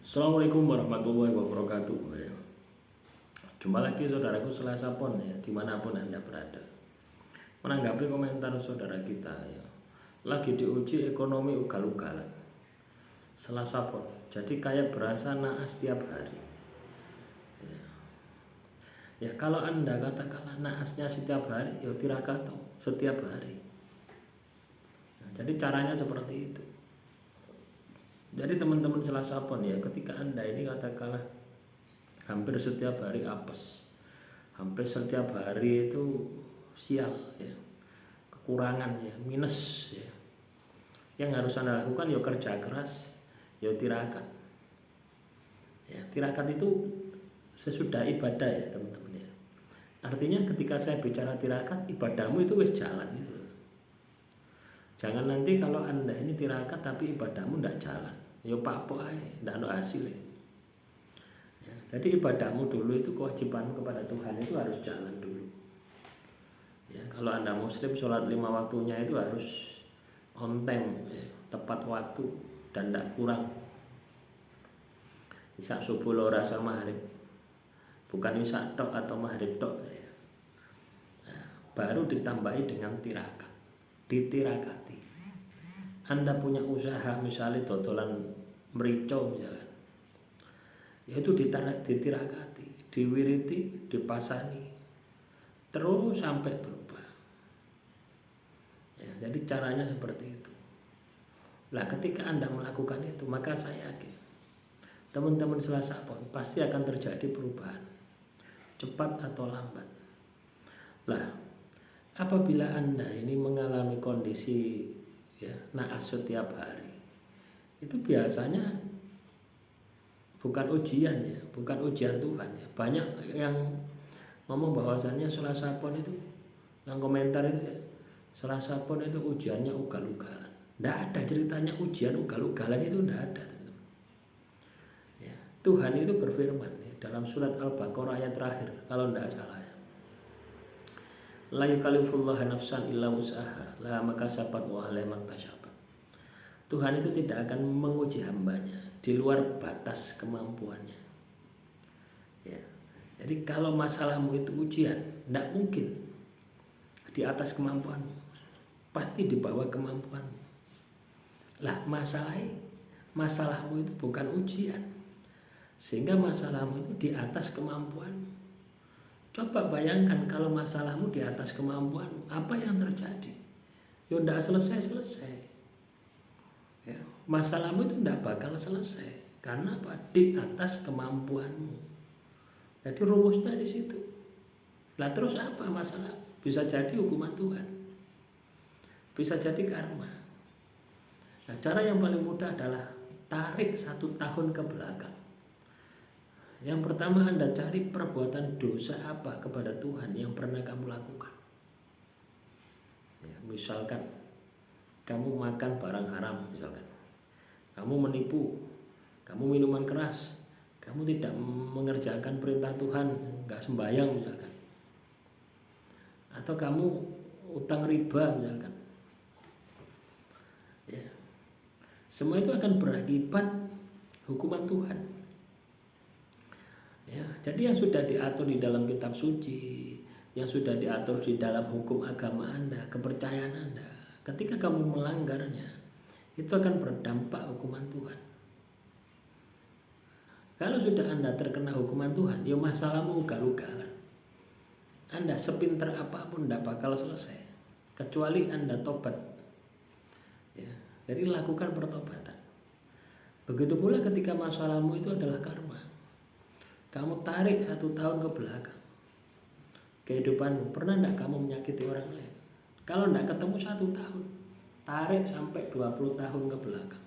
Assalamualaikum warahmatullahi wabarakatuh ya. Jumpa lagi saudaraku Selasa Pon ya, dimanapun Anda berada. Menanggapi komentar saudara kita ya, lagi diuji ekonomi ugal-ugalan Selasa Pon, jadi kayak berasa naas tiap hari ya. Ya kalau Anda katakanlah naasnya setiap hari, ya tirakato setiap hari. Nah, jadi caranya seperti itu. Jadi teman-teman Selasa Pon ya, ketika Anda ini katakanlah hampir setiap hari apes, hampir setiap hari itu sial ya, kekurangan ya, minus ya, yang harus Anda lakukan ya kerja keras, ya tirakat ya. Tirakat itu sesudah ibadah ya teman-teman ya. Artinya ketika saya bicara tirakat, ibadahmu itu wis jalan gitu loh. Jangan nanti kalau Anda ini tirakat tapi ibadahmu tidak jalan, ya pak ae tidak ada hasil ya. Jadi ibadahmu dulu itu, kewajibanmu kepada Tuhan itu harus jalan dulu ya. Kalau Anda muslim, sholat 5 waktunya itu harus on time ya, tepat waktu dan tidak kurang. Isak subuh lora asar maghrib, bukan isak tok atau maghrib tok ya. Nah, baru ditambahi dengan tirakat, ditirakati. Anda punya usaha misalnya dodolan merico misalnya, yaitu ditirakati, diwiriti, dipasani terus sampai berubah ya. Jadi caranya seperti itu. Nah ketika Anda melakukan itu, maka saya yakin teman-teman Selasa Pon pasti akan terjadi perubahan, cepat atau lambat. Lah apabila Anda ini mengalami kondisi ya naas setiap hari, itu biasanya bukan ujian ya, bukan ujian Tuhan ya. Banyak yang ngomong bahwasannya Selasa Pon itu, yang komentar itu ya, Selasa Pon itu ujiannya ugal-ugalan. Tidak ada ceritanya ujian ugal-ugalan, itu tidak ada teman-teman ya. Tuhan itu berfirman ya, dalam surat Al-Baqarah ayat terakhir kalau tidak salah ya, la yukallifullahu nafsan illa wus'aha laha makasabat wa 'alaiha maktasabat. Tuhan itu tidak akan menguji hambanya di luar batas kemampuannya ya. Jadi kalau masalahmu itu ujian, tidak mungkin di atas kemampuanmu, pasti di bawah kemampuanmu. Lah masalahmu itu bukan ujian, sehingga masalahmu itu di atas kemampuanmu. Coba bayangkan kalau masalahmu di atas kemampuanmu, apa yang terjadi? Ya tidak selesai-selesai ya. Masalahmu itu tidak bakal selesai karena apa? Di atas kemampuanmu. Jadi rumusnya di situ. Lah terus apa masalah? Bisa jadi hukuman Tuhan, bisa jadi karma. Nah cara yang paling mudah adalah tarik 1 tahun ke belakang. Yang pertama, Anda cari perbuatan dosa apa kepada Tuhan yang pernah kamu lakukan ya. Misalkan kamu makan barang haram, misalkan kamu menipu, kamu minuman keras, kamu tidak mengerjakan perintah Tuhan, nggak sembahyang misalkan, atau kamu utang riba misalkan ya. Semua itu akan berakibat hukuman Tuhan ya. Jadi yang sudah diatur di dalam kitab suci, yang sudah diatur di dalam hukum agama Anda, kepercayaan Anda, ketika kamu melanggarnya, itu akan berdampak hukuman Tuhan. Kalau sudah Anda terkena hukuman Tuhan, ya masalahmu ugal-ugalan. Anda sepinter apapun tidak bakal selesai kecuali Anda tobat ya. Jadi lakukan pertobatan. Begitu pula ketika masalahmu itu adalah karma, kamu tarik 1 tahun ke belakang kehidupanmu, pernah tidak kamu menyakiti orang lain? Kalau tidak ketemu 1 tahun, tarik sampai 20 tahun ke belakang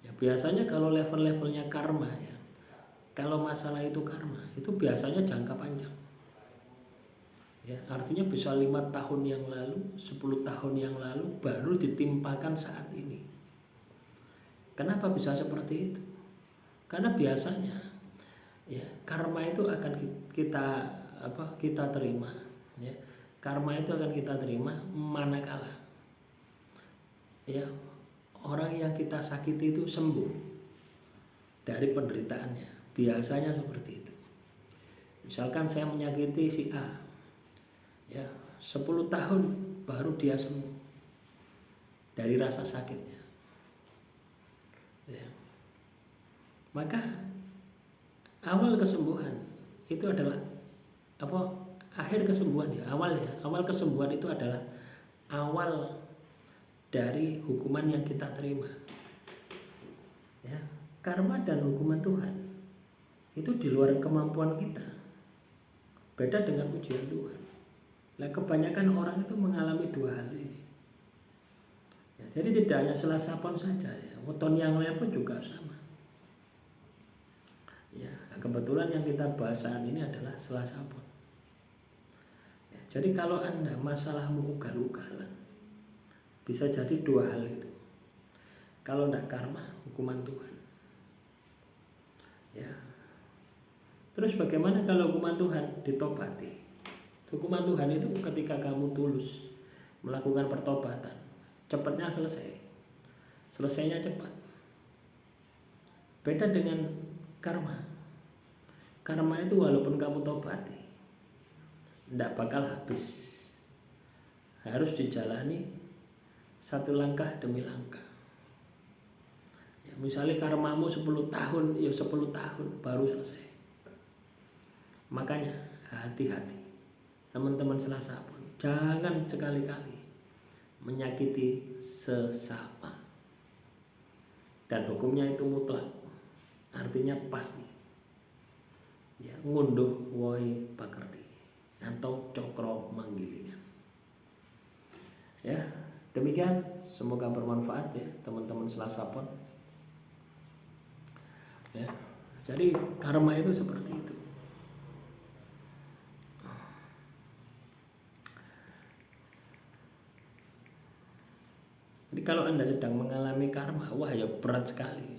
ya. Biasanya kalau level-levelnya karma ya, kalau masalah itu karma, itu biasanya jangka panjang ya. Artinya bisa 5 tahun yang lalu, 10 tahun yang lalu baru ditimpakan saat ini. Kenapa bisa seperti itu? Karena biasanya ya karma itu akan kita terima ya. Karma itu akan kita terima manakala ya orang yang kita sakiti itu sembuh dari penderitaannya. Biasanya seperti itu. Misalkan saya menyakiti si A, ya 10 tahun baru dia sembuh dari rasa sakitnya. Ya. Maka awal kesembuhan itu adalah akhir kesembuhan ya, awal kesembuhan itu adalah awal dari hukuman yang kita terima. Ya, karma dan hukuman Tuhan itu di luar kemampuan kita. Beda dengan ujian Tuhan. Nah, kebanyakan orang itu mengalami dua hal ini. Ya, jadi tidak hanya Selasa Pon saja ya, weton yang lain pun juga sama. Ya, kebetulan yang kita bahas saat ini adalah Selasa Pon. Ya, jadi kalau Anda masalahmu ugal-ugalan, bisa jadi dua hal itu. Kalau tidak karma, hukuman Tuhan. Ya. Terus bagaimana kalau hukuman Tuhan ditobati? Hukuman Tuhan itu ketika kamu tulus melakukan pertobatan, cepatnya selesai. Selesainya cepat. Beda dengan karma. Karma itu walaupun kamu tobati, tidak bakal habis. Harus dijalani satu langkah demi langkah. Ya, misalnya karmamu 10 tahun, ya 10 tahun baru selesai. Makanya hati-hati teman-teman Selasa Pon, jangan sekali-kali menyakiti sesama. Dan hukumnya itu mutlak, artinya pasti. Ya, ngunduh woi pakerti atau cokro manggilingan. Ya, demikian, semoga bermanfaat ya teman-teman Selasa Pon. Ya, jadi karma itu seperti itu. Jadi kalau Anda sedang mengalami karma, wah ya berat sekali.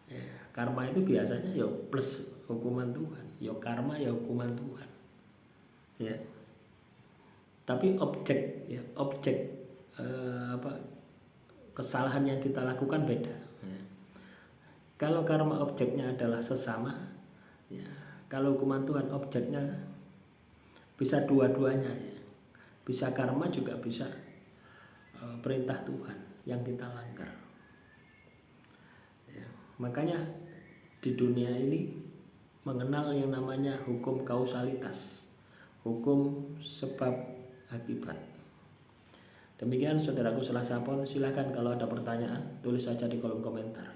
Ya, karma itu biasanya ya plus hukuman Tuhan, ya karma ya hukuman Tuhan. Ya. Tapi objek kesalahan yang kita lakukan beda. Ya. Kalau karma objeknya adalah sesama, ya. Kalau hukuman Tuhan objeknya bisa dua-duanya ya. Bisa karma juga bisa perintah Tuhan yang kita langgar. Ya, makanya di dunia ini mengenal yang namanya hukum kausalitas, hukum sebab akibat. Demikian saudaraku Selasa Pon, silakan kalau ada pertanyaan tulis saja di kolom komentar.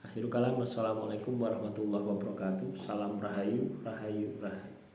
Akhirul kalam, wassalamualaikum warahmatullahi wabarakatuh. Salam rahayu, rahayu, rahayu.